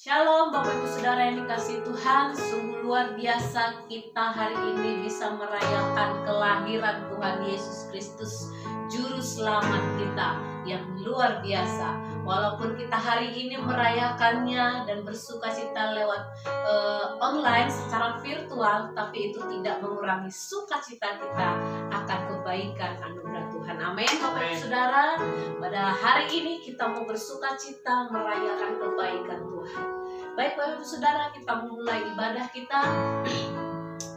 Shalom Bapak Ibu Saudara yang dikasihi Tuhan. Sungguh luar biasa kita hari ini bisa merayakan kelahiran Tuhan Yesus Kristus, Juru Selamat kita yang luar biasa. Walaupun kita hari ini merayakannya dan bersukacita lewat online secara virtual, tapi itu tidak mengurangi sukacita kita akan kebaikan anugerah Tuhan. Amin Bapak Ibu Saudara. Pada hari ini kita mau bersukacita merayakan kebaikan Tuhan. Baik Bapak Ibu Saudara, kita mulai ibadah kita.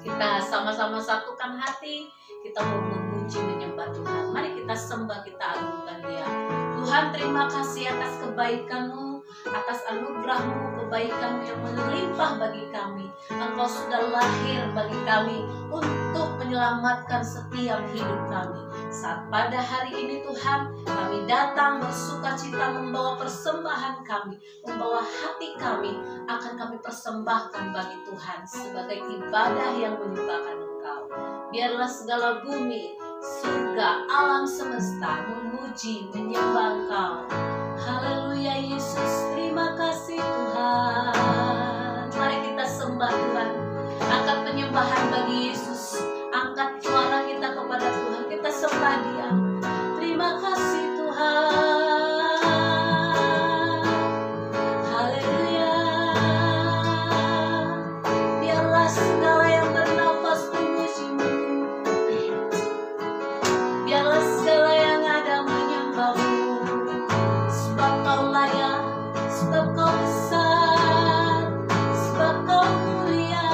Kita sama-sama satukan hati. Kita mau memuji menyembah Tuhan. Mari kita sembah, kita agungkan Dia. Tuhan, terima kasih atas kebaikan-Mu, atas anugerah-Mu, kebaikan-Mu yang melimpah bagi kami. Engkau sudah lahir bagi kami untuk menyelamatkan setiap hidup kami. Saat pada hari ini Tuhan, kami datang bersukacita membawa persembahan kami, membawa hati kami, akan kami persembahkan bagi Tuhan sebagai ibadah yang menyembahkan Engkau. Biarlah segala bumi, surga, alam semesta memuji, menyembah Engkau. Haleluya Yesus, terima kasih Tuhan. Mari kita sembah Tuhan. Angkat penyembahan bagi Yesus. Angkat suara kita kepada Tuhan. Kita sembah Dia. Terima kasih Tuhan. Haleluya. Biarlah segala yang bernafas memuji-Mu. Biarlah segala yang ada menyembah-Mu. Sebab Kau layak, sebab Kau besar, sebab Kau mulia.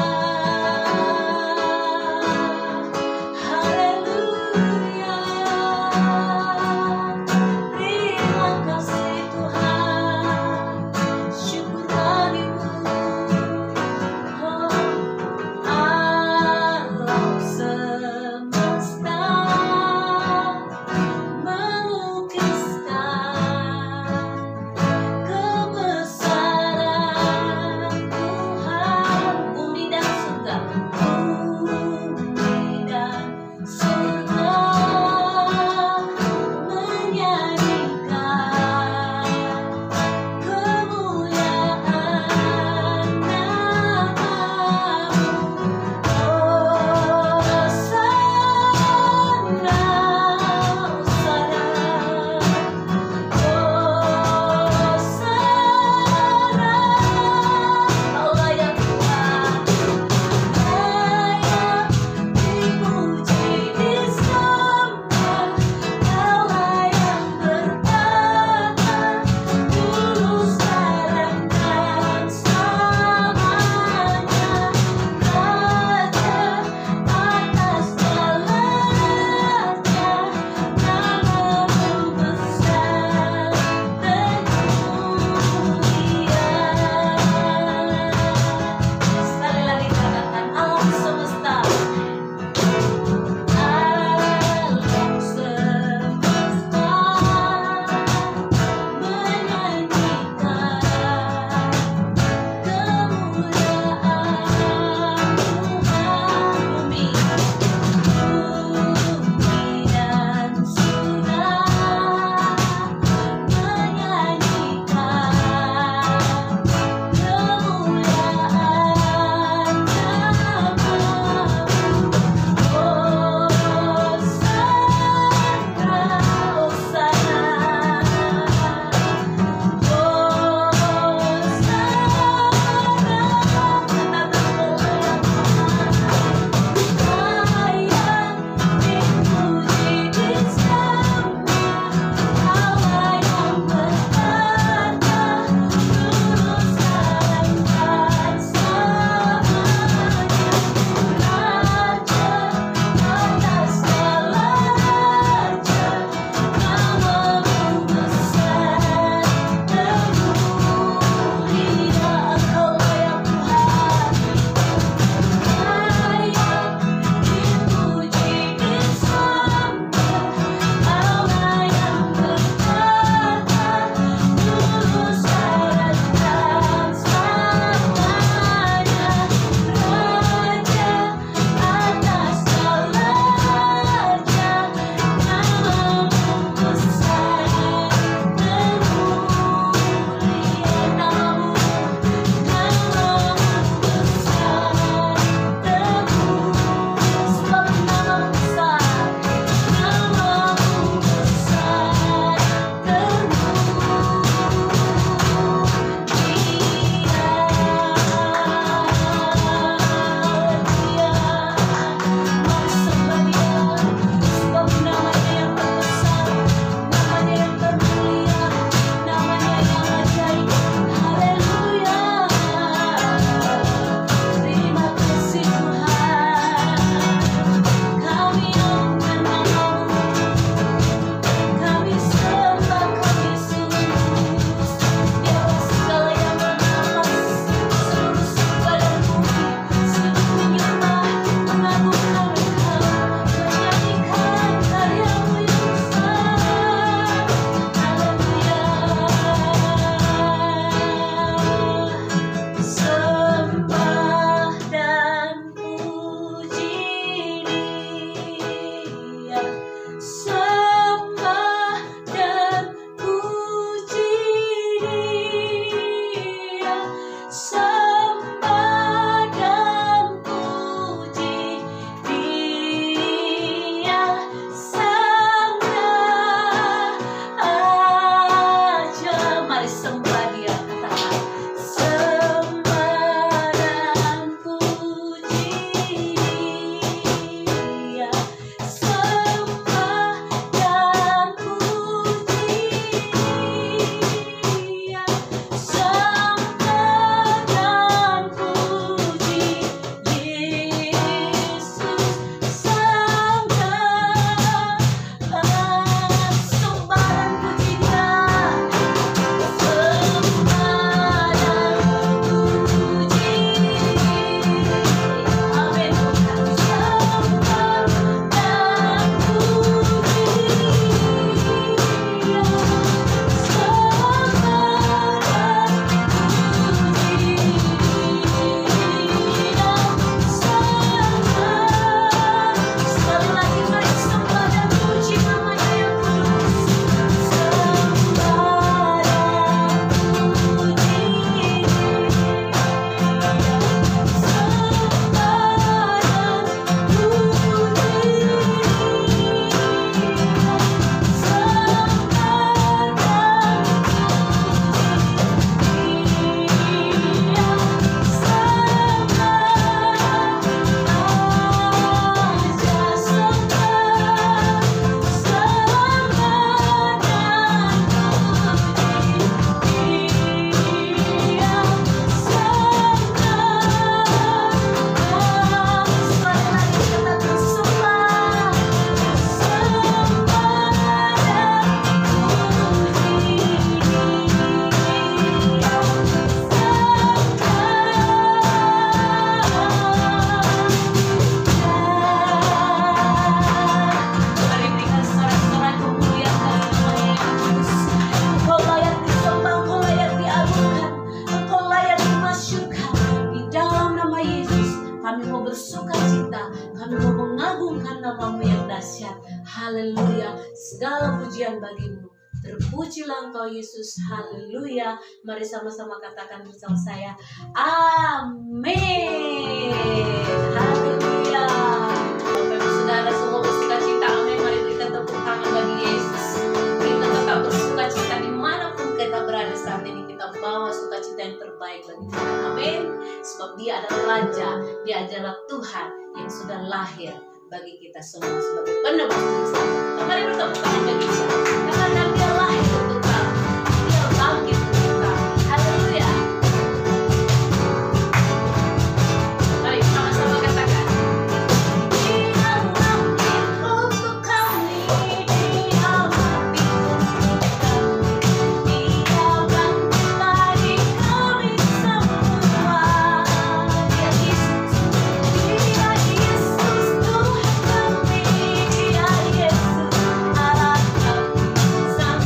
bersuka cita, kami mau mengagungkan nama-Mu yang dahsyat. Haleluya, segala pujian bagimu. Terpujilah Engkau Yesus, haleluya. Mari sama-sama katakan bersama saya, amin. Haleluya. Bapak Ibu Saudara semua bersuka cita, amin. Mari berikan tepuk tangan bagi Yesus. Kita tetap bersuka cita dimanapun kita berada saat ini. Kita bawa sukacita yang terbaik bagi Tuhan, amin. Sebab Dia adalah Raja, Dia adalah Tuhan yang sudah lahir bagi kita semua sebagai penebus dosa. Mari bertepuk tangan bagi Dia, karena Dia lahir untuk kami, Dia bangkit untuk kami. Haleluya. Mari sama-sama katakan, Dia bangkit untuk kami, Dia bangkit untuk kami, Dia bangkit bagi kami semua. Dia Yesus, Dia Yesus Tuhan kami, Dia Yesus Allah kami, Sang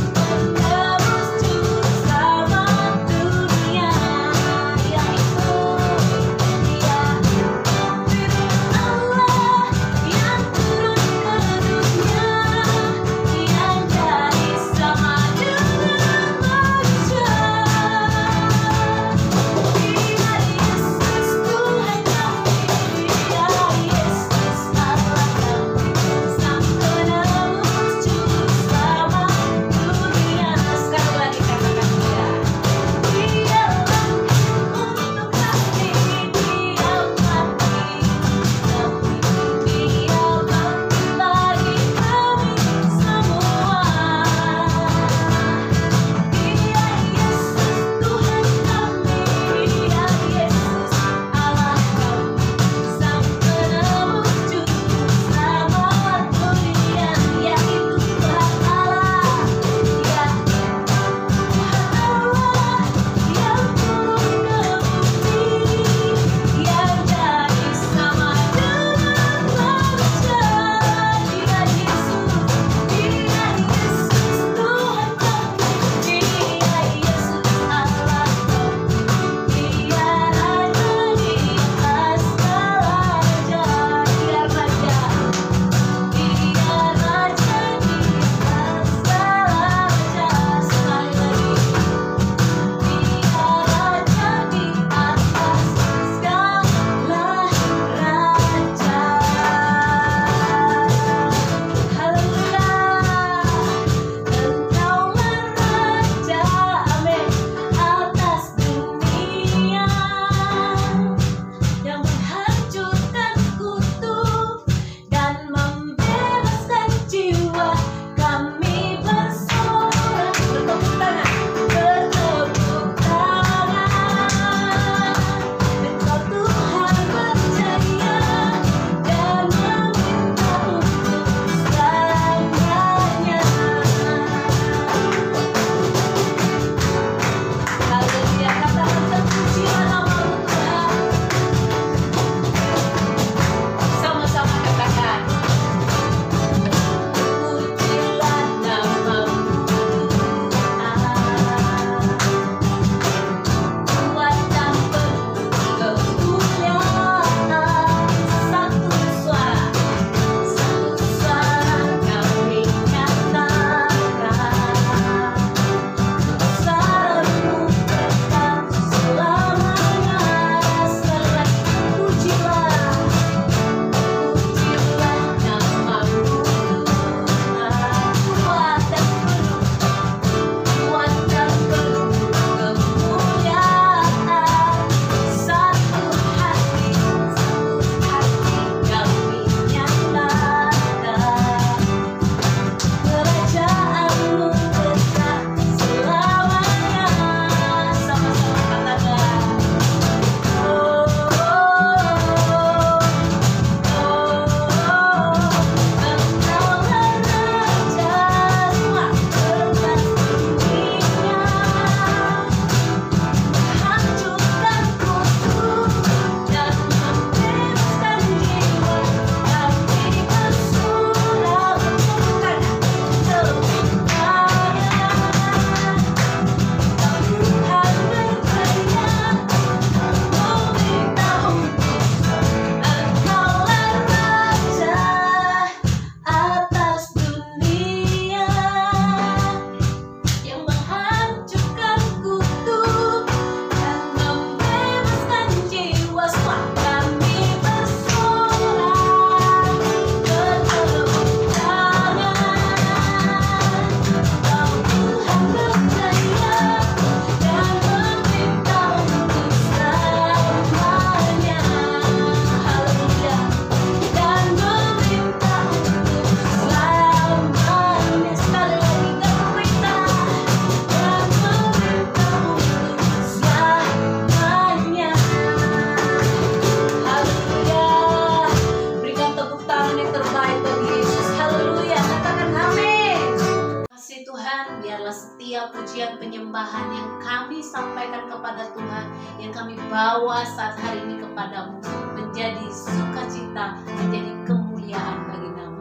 segala pujian penyembahan yang kami sampaikan kepada Tuhan, yang kami bawa saat hari ini kepadamu, menjadi sukacita, menjadi kemuliaan bagi nama.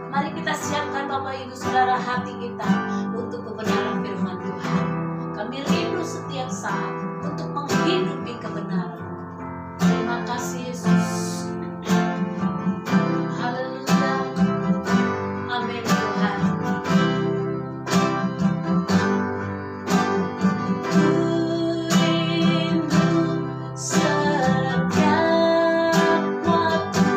Mari kita siapkan Bapak Ibu Saudara hati kita untuk kebenaran firman Tuhan. Kami rindu setiap saat untuk menghidupi kebenaran. Terima kasih Yesus. Haleluya. Amin Tuhan. Ku rindu setiap waktu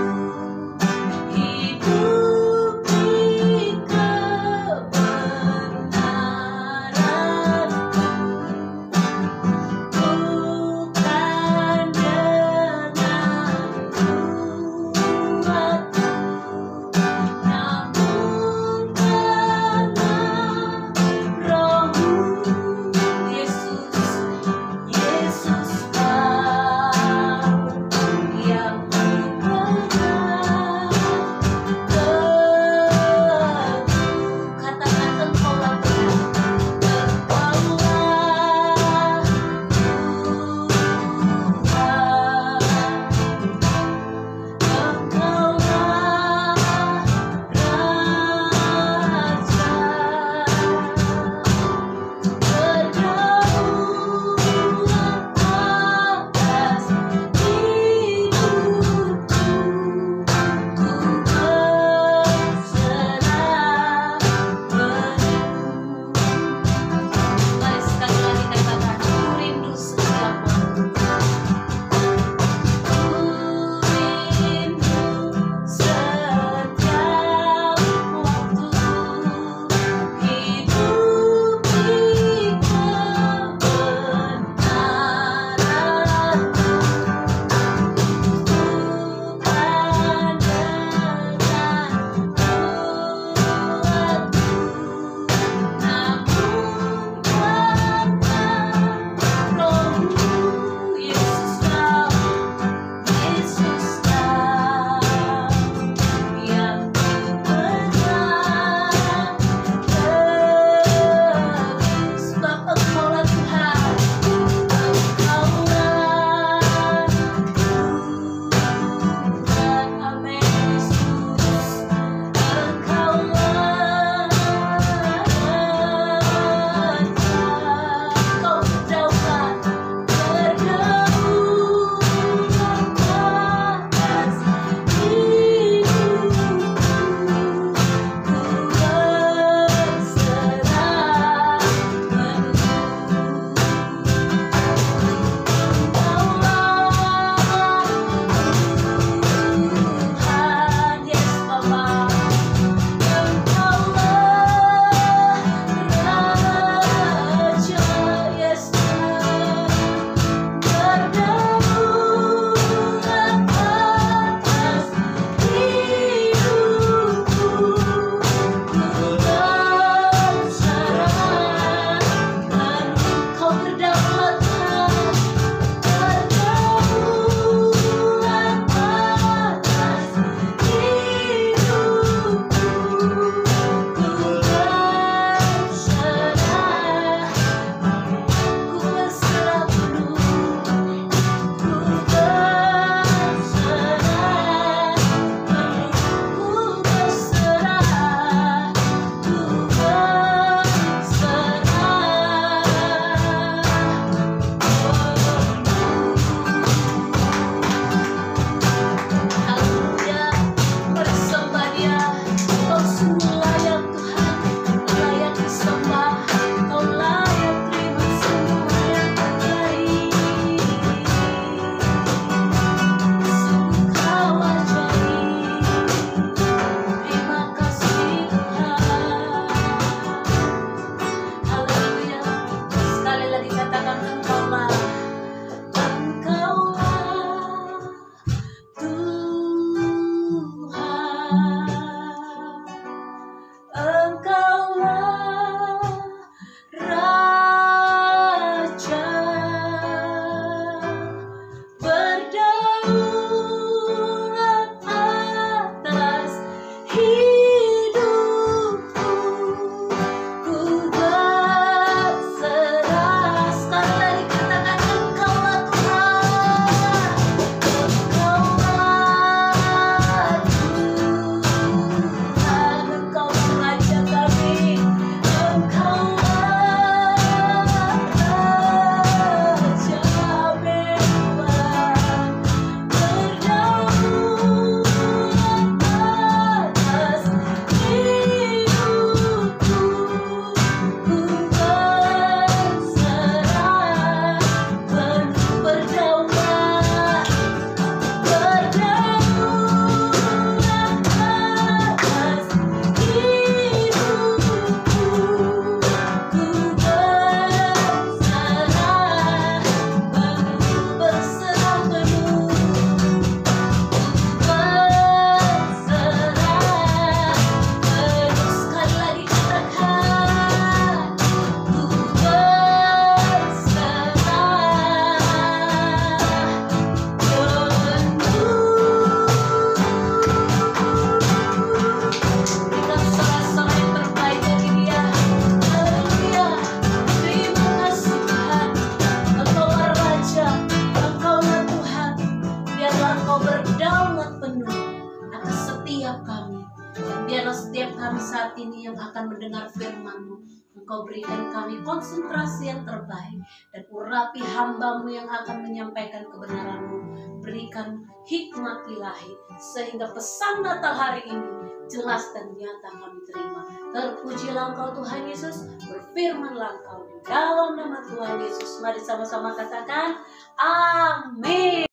Biarlah setiap kami saat ini yang akan mendengar firman-Mu, Engkau berikan kami konsentrasi yang terbaik, dan urapi hamba-Mu yang akan menyampaikan kebenaran-Mu. Berikan hikmat ilahi, sehingga pesan Natal hari ini jelas dan nyata kami terima. Terpujilah Engkau Tuhan Yesus, berfirmanlah Engkau di dalam nama Tuhan Yesus. Mari sama-sama katakan amin.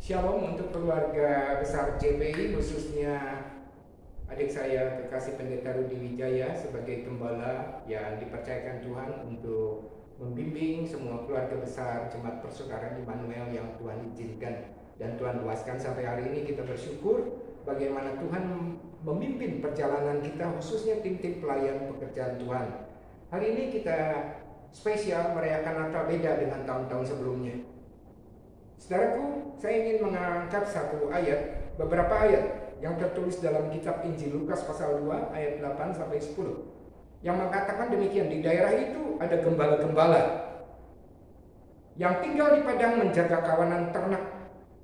Shalom untuk keluarga besar JPI, khususnya adik saya kekasih Pendeta Rudi Wijaya sebagai gembala yang dipercayakan Tuhan untuk membimbing semua keluarga besar Jemaat Persaudaraan Immanuel yang Tuhan izinkan dan Tuhan luaskan sampai hari ini. Kita bersyukur bagaimana Tuhan memimpin perjalanan kita, khususnya tim-tim pelayan pekerjaan Tuhan. Hari ini kita spesial merayakan Natal beda dengan tahun-tahun sebelumnya. Saudaraku, saya ingin mengangkat beberapa ayat yang tertulis dalam kitab Injil Lukas pasal 2 ayat 8 sampai 10 yang mengatakan demikian. Di daerah itu ada gembala-gembala yang tinggal di padang menjaga kawanan ternak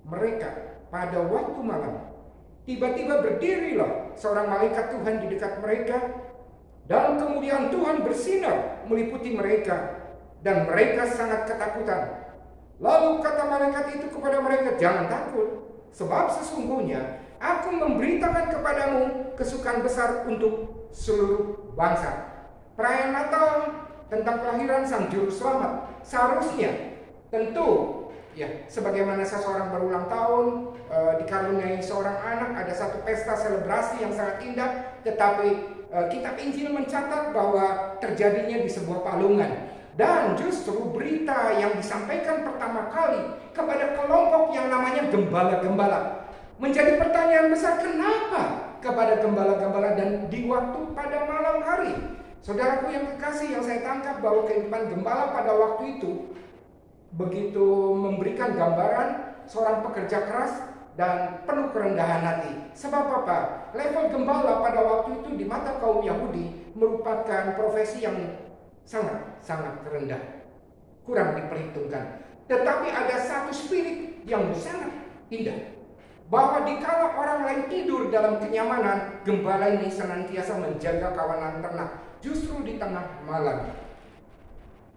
mereka. Pada waktu malam, tiba-tiba berdirilah seorang malaikat Tuhan di dekat mereka, dan kemudian Tuhan bersinar meliputi mereka, dan mereka sangat ketakutan. Lalu kata malaikat itu kepada mereka, "Jangan takut, sebab sesungguhnya aku memberitakan kepadamu kesukaan besar untuk seluruh bangsa." Perayaan Natal tentang kelahiran Sang Juru Selamat seharusnya tentu sebagaimana seseorang berulang tahun, dikaruniai seorang anak, ada satu pesta selebrasi yang sangat indah. Tetapi kitab Injil mencatat bahwa terjadinya di sebuah palungan. Dan justru berita yang disampaikan pertama kali kepada kelompok yang namanya gembala-gembala menjadi pertanyaan besar, kenapa kepada gembala-gembala dan di waktu pada malam hari? Saudaraku yang kekasih, yang saya tangkap bahwa kehidupan gembala pada waktu itu begitu memberikan gambaran seorang pekerja keras dan penuh kerendahan hati. Sebab apa? Level gembala pada waktu itu di mata kaum Yahudi merupakan profesi yang sangat rendah, kurang diperhitungkan. Tetapi ada satu spirit yang sangat indah, bahwa dikala orang lain tidur dalam kenyamanan, gembala ini senantiasa menjaga kawanan ternak justru di tengah malam.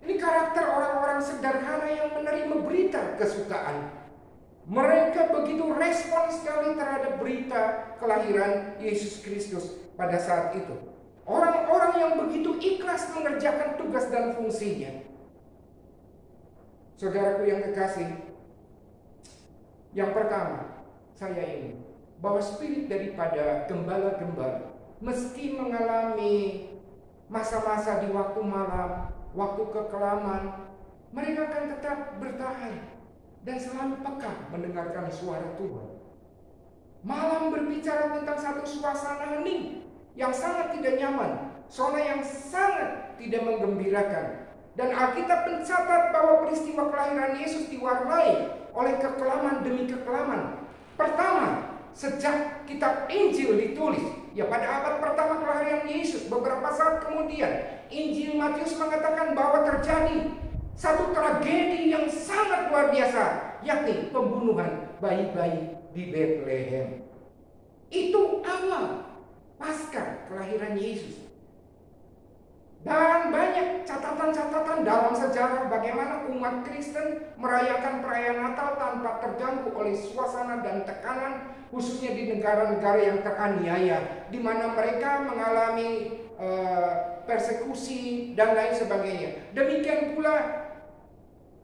Ini karakter orang-orang sederhana yang menerima berita kesukaan. Mereka begitu respon sekali terhadap berita kelahiran Yesus Kristus pada saat itu. Orang-orang yang begitu ikhlas mengerjakan tugas dan fungsinya. Saudaraku yang kekasih, yang pertama saya ingin bahwa spirit daripada gembala-gembala meski mengalami masa-masa di waktu malam, waktu kekelaman, mereka akan tetap bertahan dan selalu peka mendengarkan suara Tuhan. Malam berbicara tentang satu suasana hening yang sangat tidak nyaman, zona yang sangat tidak menggembirakan. Dan Alkitab mencatat bahwa peristiwa kelahiran Yesus diwarnai oleh kekelaman demi kekelaman. Pertama, sejak kitab Injil ditulis, pada abad pertama kelahiran Yesus, beberapa saat kemudian Injil Matius mengatakan bahwa terjadi satu tragedi yang sangat luar biasa, yakni pembunuhan bayi-bayi di Bethlehem. Itu awal pasca kelahiran Yesus. Dan banyak catatan-catatan dalam sejarah bagaimana umat Kristen merayakan perayaan Natal tanpa terganggu oleh suasana dan tekanan, khususnya di negara-negara yang teraniaya, di mana mereka mengalami persekusi dan lain sebagainya. Demikian pula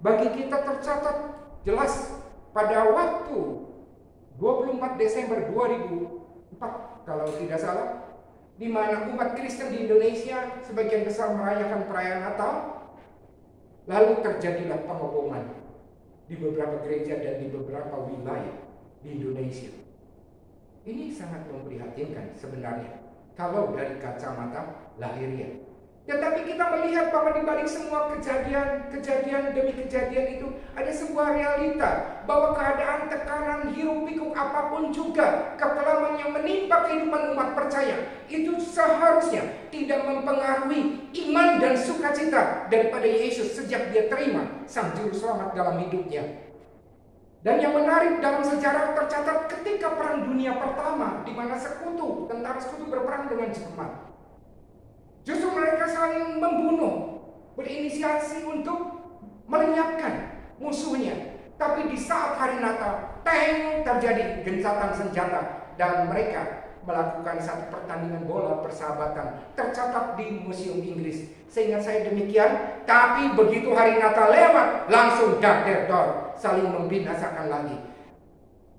bagi kita tercatat jelas pada waktu 24 Desember 2004 kalau tidak salah, di mana umat Kristen di Indonesia sebagian besar merayakan perayaan Natal, lalu terjadilah pengeboman di beberapa gereja dan di beberapa wilayah di Indonesia. Ini sangat memprihatinkan sebenarnya kalau dari kacamata lahiriah. Tetapi kita melihat bahwa di balik semua kejadian demi kejadian itu ada sebuah realita bahwa keadaan tekanan hiruk pikuk apapun juga kekelaman yang menimpa kehidupan umat percaya itu seharusnya tidak mempengaruhi iman dan sukacita daripada Yesus sejak dia terima Sang Juru Selamat dalam hidupnya. Dan yang menarik dalam sejarah tercatat ketika Perang Dunia Pertama, di mana tentara sekutu berperang dengan Jerman. Justru mereka saling membunuh, berinisiasi untuk melenyapkan musuhnya. Tapi di saat hari Natal, terjadi gencatan senjata dan mereka melakukan satu pertandingan bola persahabatan tercatat di Museum Inggris. Seingat saya demikian. Tapi begitu hari Natal lewat, langsung dar saling membinasakan lagi.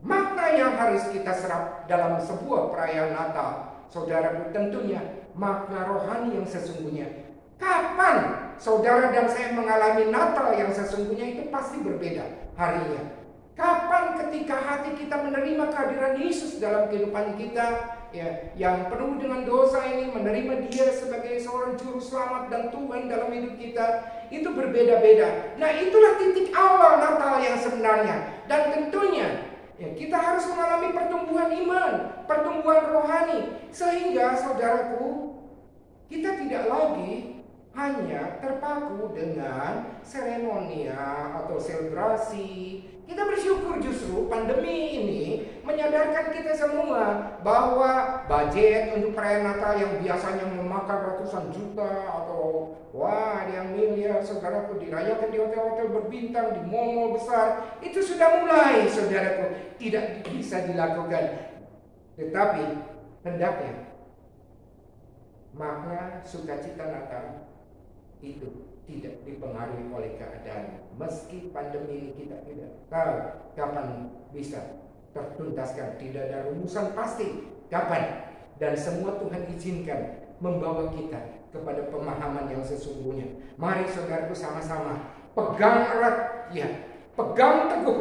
Makna yang harus kita serap dalam sebuah perayaan Natal, saudaraku, tentunya makna rohani yang sesungguhnya. Kapan saudara dan saya mengalami Natal yang sesungguhnya itu pasti berbeda harinya. Kapan ketika hati kita menerima kehadiran Yesus dalam kehidupan kita, ya, yang penuh dengan dosa ini, menerima Dia sebagai seorang juru selamat dan Tuhan dalam hidup kita, itu berbeda-beda. Nah, itulah titik awal Natal yang sebenarnya. Dan tentunya ya, kita harus mengalami pertumbuhan iman, pertumbuhan rohani, sehingga saudaraku, kita tidak lagi hanya terpaku dengan seremonial atau selebrasi. Kita bersyukur justru pandemi ini menyadarkan kita semua bahwa budget untuk perayaan Natal yang biasanya memakan ratusan juta atau ada yang miliar, saudaraku, dirayakan di hotel-hotel berbintang, di mall-mall besar, itu sudah mulai, saudaraku, tidak bisa dilakukan. Tetapi hendaknya makna sukacita Natal itu tidak dipengaruhi oleh keadaan. Meski pandemi ini kita tidak tahu kapan bisa tertuntaskan, tidak ada rumusan pasti kapan, dan semua Tuhan izinkan membawa kita kepada pemahaman yang sesungguhnya. Mari saudaraku sama-sama pegang erat, ya, pegang teguh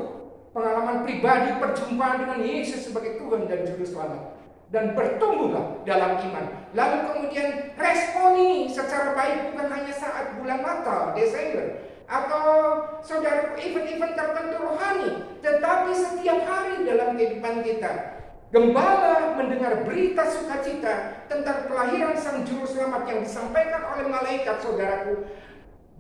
pengalaman pribadi perjumpaan dengan Yesus sebagai Tuhan dan Juru Selamat, dan bertumbuhlah dalam iman. Lalu kemudian responi secara baik, bukan hanya saat bulan Natal, Desember, atau saudara event-event tertentu rohani, tetapi setiap hari dalam kehidupan kita. Gembala mendengar berita sukacita tentang kelahiran Sang Juru Selamat yang disampaikan oleh malaikat, saudaraku,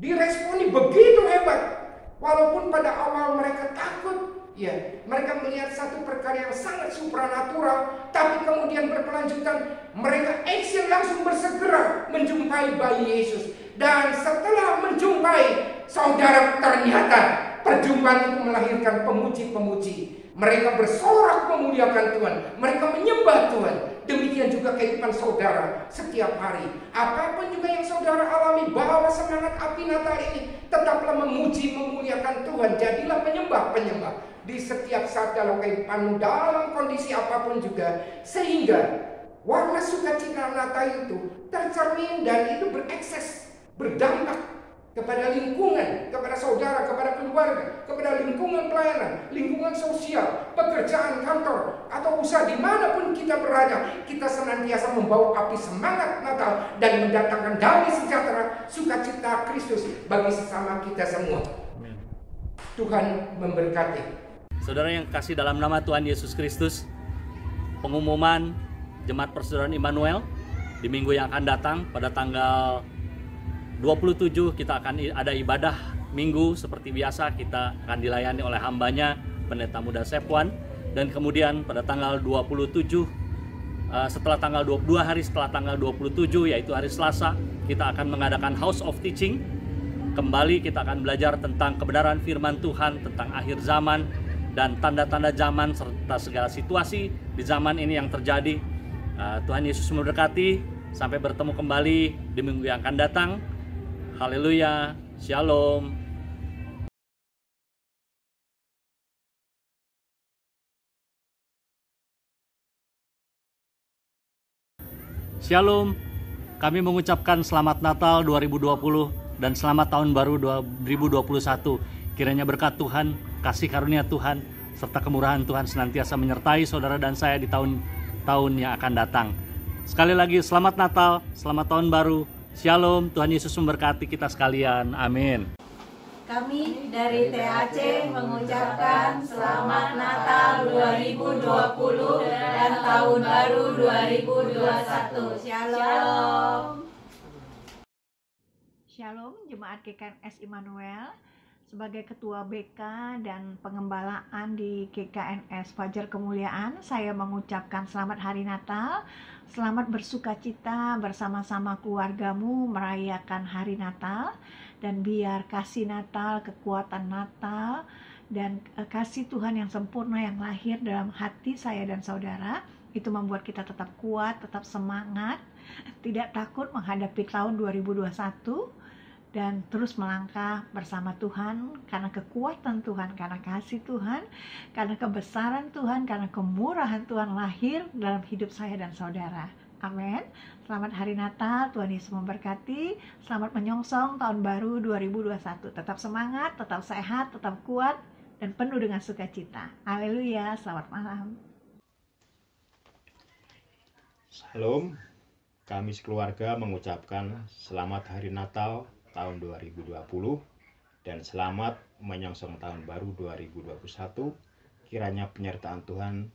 diresponi begitu hebat. Walaupun pada awal mereka takut, ya, mereka melihat satu perkara yang sangat supranatural, tapi kemudian berkelanjutan, mereka action langsung bersegera menjumpai bayi Yesus. Dan setelah menjumpai, saudara, ternyata perjumpaan itu melahirkan pemuji-pemuji. Mereka bersorak memuliakan Tuhan, mereka menyembah Tuhan. Demikian juga kehidupan saudara setiap hari. Apapun juga yang saudara alami, bawa semangat api Natal ini. Tetaplah memuji, memuliakan Tuhan. Jadilah penyembah-penyembah di setiap saat dalam kehidupanmu, dalam kondisi apapun juga. Sehingga warna sukacita Natal itu tercermin dan itu berekses, berdampak kepada lingkungan, kepada saudara, kepada keluarga, kepada lingkungan pelayanan, lingkungan sosial, pekerjaan kantor, atau usaha dimanapun kita berada. Kita senantiasa membawa api semangat Natal dan mendatangkan damai sejahtera, sukacita Kristus bagi sesama kita semua. Tuhan memberkati. Saudara yang kasih dalam nama Tuhan Yesus Kristus, pengumuman Jemaat Persaudaraan Immanuel di minggu yang akan datang pada tanggal 27 kita akan ada ibadah minggu seperti biasa. Kita akan dilayani oleh hambanya Pendeta Muda Sepwan, dan kemudian pada tanggal 27 setelah tanggal 22 hari setelah tanggal 27 yaitu hari Selasa, kita akan mengadakan House of Teaching. Kembali kita akan belajar tentang kebenaran firman Tuhan, tentang akhir zaman dan tanda-tanda zaman serta segala situasi di zaman ini yang terjadi. Tuhan Yesus memberkati. Sampai bertemu kembali di minggu yang akan datang. Haleluya, shalom. Shalom, kami mengucapkan selamat Natal 2020 dan selamat tahun baru 2021. Kiranya berkat Tuhan, kasih karunia Tuhan, serta kemurahan Tuhan senantiasa menyertai saudara dan saya di tahun-tahun yang akan datang. Sekali lagi selamat Natal, selamat tahun baru. Shalom, Tuhan Yesus memberkati kita sekalian. Amin. Kami dari TAC mengucapkan selamat Natal 2020 dan tahun baru 2021. Shalom. Shalom, Jemaat GKMS Immanuel. Sebagai Ketua BK dan Pengembalaan di GKNS Fajar Kemuliaan, saya mengucapkan selamat Hari Natal, selamat bersukacita bersama-sama keluargamu merayakan Hari Natal, dan biar kasih Natal, kekuatan Natal, dan kasih Tuhan yang sempurna yang lahir dalam hati saya dan saudara, itu membuat kita tetap kuat, tetap semangat, tidak takut menghadapi tahun 2021, dan terus melangkah bersama Tuhan karena kekuatan Tuhan, karena kasih Tuhan, karena kebesaran Tuhan, karena kemurahan Tuhan lahir dalam hidup saya dan saudara. Amin. Selamat Hari Natal, Tuhan Yesus memberkati. Selamat menyongsong tahun baru 2021. Tetap semangat, tetap sehat, tetap kuat, dan penuh dengan sukacita. Haleluya, selamat malam. Shalom, kami sekeluarga mengucapkan selamat Hari Natal tahun 2020 dan selamat menyongsong tahun baru 2021. Kiranya penyertaan Tuhan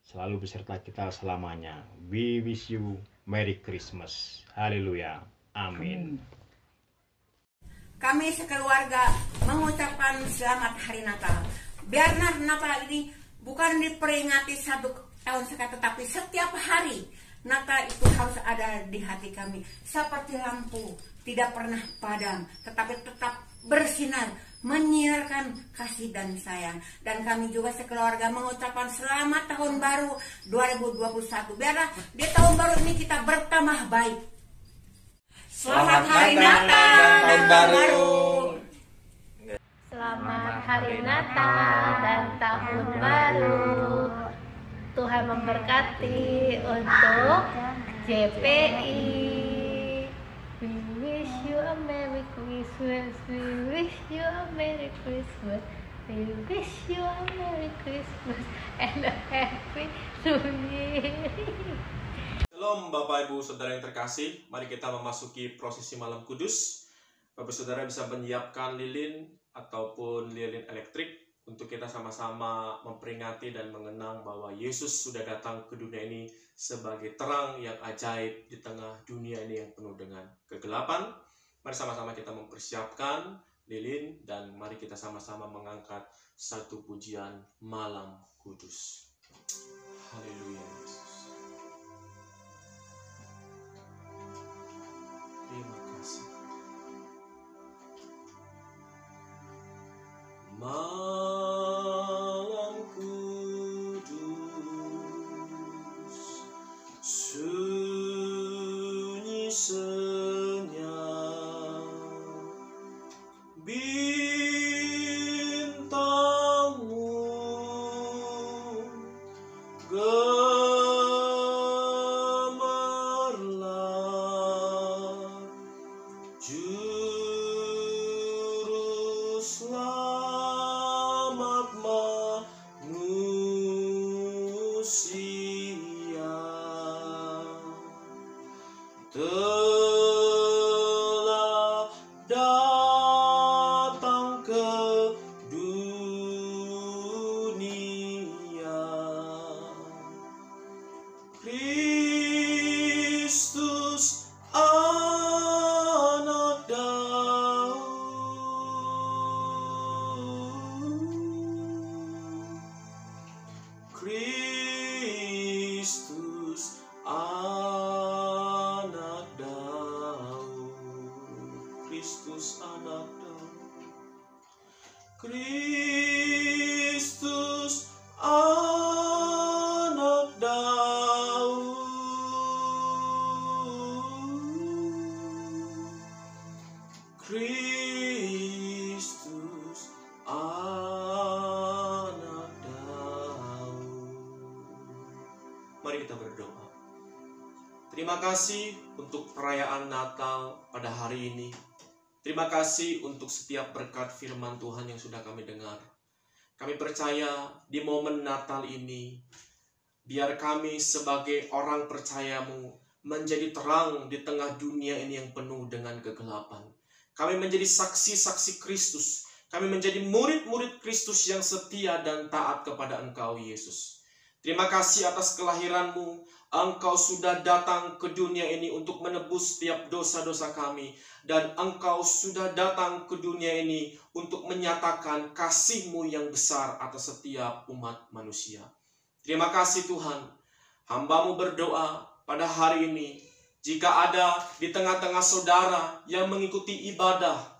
selalu beserta kita selamanya. We wish you Merry Christmas. Haleluya. Amin. Kami sekeluarga mengucapkan selamat Hari Natal. Biar Natal ini bukan diperingati satu tahun sekali, tetapi setiap hari Natal itu harus ada di hati kami, seperti lampu, tidak pernah padam, tetapi tetap bersinar, menyiarkan kasih dan sayang. Dan kami juga sekeluarga mengucapkan selamat tahun baru 2021. Biarlah di tahun baru ini kita bertambah baik. Selamat Hari Natal dan tahun baru. Selamat Hari Natal dan tahun baru. Tuhan memberkati untuk JPI. We wish you a Merry Christmas. We wish you a Merry Christmas. We wish you a Merry Christmas and a Happy New Year. Shalom Bapak Ibu Saudara yang terkasih. Mari kita memasuki prosesi malam kudus. Bapak Saudara bisa menyiapkan lilin ataupun lilin elektrik untuk kita sama-sama memperingati dan mengenang bahwa Yesus sudah datang ke dunia ini sebagai terang yang ajaib di tengah dunia ini yang penuh dengan kegelapan. Mari sama-sama kita mempersiapkan lilin dan mari kita sama-sama mengangkat satu pujian malam kudus. Haleluya Yesus. Terima kasih. Malam kudus, sunyi senyap, bintangmu gemerlap, juru selamat manusia telah datang ke dunia. Kristus anak Daud, Kristus anak Daud, Kristus anak Daud, Kristus anak Daud, Kristus anak Daud. Mari kita berdoa. Terima kasih untuk perayaan Natal pada hari ini. Terima kasih untuk setiap berkat firman Tuhan yang sudah kami dengar. Kami percaya di momen Natal ini, biar kami sebagai orang percayamu menjadi terang di tengah dunia ini yang penuh dengan kegelapan. Kami menjadi saksi-saksi Kristus. Kami menjadi murid-murid Kristus yang setia dan taat kepada Engkau, Yesus. Terima kasih atas kelahiranmu, Engkau sudah datang ke dunia ini untuk menebus setiap dosa-dosa kami. Dan Engkau sudah datang ke dunia ini untuk menyatakan kasih-Mu yang besar atas setiap umat manusia. Terima kasih Tuhan. Hamba-Mu berdoa pada hari ini, jika ada di tengah-tengah saudara yang mengikuti ibadah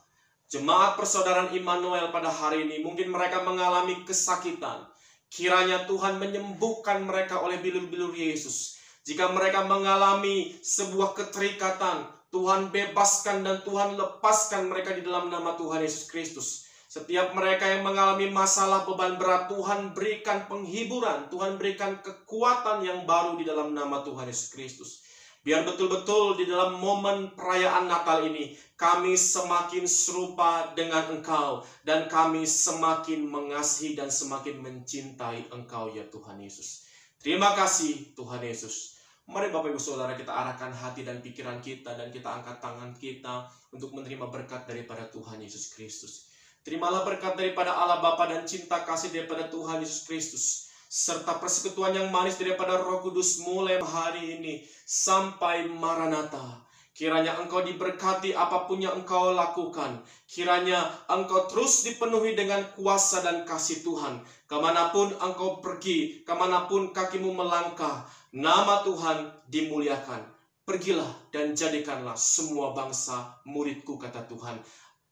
Jemaat Persaudaraan Immanuel pada hari ini, mungkin mereka mengalami kesakitan. Kiranya Tuhan menyembuhkan mereka oleh bilur-bilur Yesus. Jika mereka mengalami sebuah keterikatan, Tuhan bebaskan dan Tuhan lepaskan mereka di dalam nama Tuhan Yesus Kristus. Setiap mereka yang mengalami masalah beban berat, Tuhan berikan penghiburan, Tuhan berikan kekuatan yang baru di dalam nama Tuhan Yesus Kristus. Biar betul-betul di dalam momen perayaan Natal ini, kami semakin serupa dengan Engkau, dan kami semakin mengasihi dan semakin mencintai Engkau ya Tuhan Yesus. Terima kasih Tuhan Yesus. Mari Bapak Ibu Saudara, kita arahkan hati dan pikiran kita, dan kita angkat tangan kita untuk menerima berkat daripada Tuhan Yesus Kristus. Terimalah berkat daripada Allah Bapa dan cinta kasih daripada Tuhan Yesus Kristus, serta persekutuan yang manis daripada Roh Kudus mulai hari ini sampai Maranatha. Kiranya Engkau diberkati apapun yang Engkau lakukan. Kiranya Engkau terus dipenuhi dengan kuasa dan kasih Tuhan. Kemanapun Engkau pergi, kemanapun kakimu melangkah, nama Tuhan dimuliakan. Pergilah dan jadikanlah semua bangsa muridku, kata Tuhan.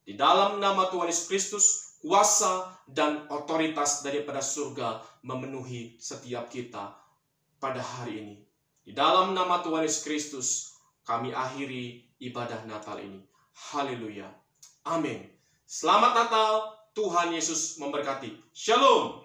Di dalam nama Tuhan Yesus Kristus, kuasa dan otoritas daripada surga memenuhi setiap kita pada hari ini. Di dalam nama Tuhan Yesus Kristus, kami akhiri ibadah Natal ini. Haleluya. Amin. Selamat Natal. Tuhan Yesus memberkati. Shalom.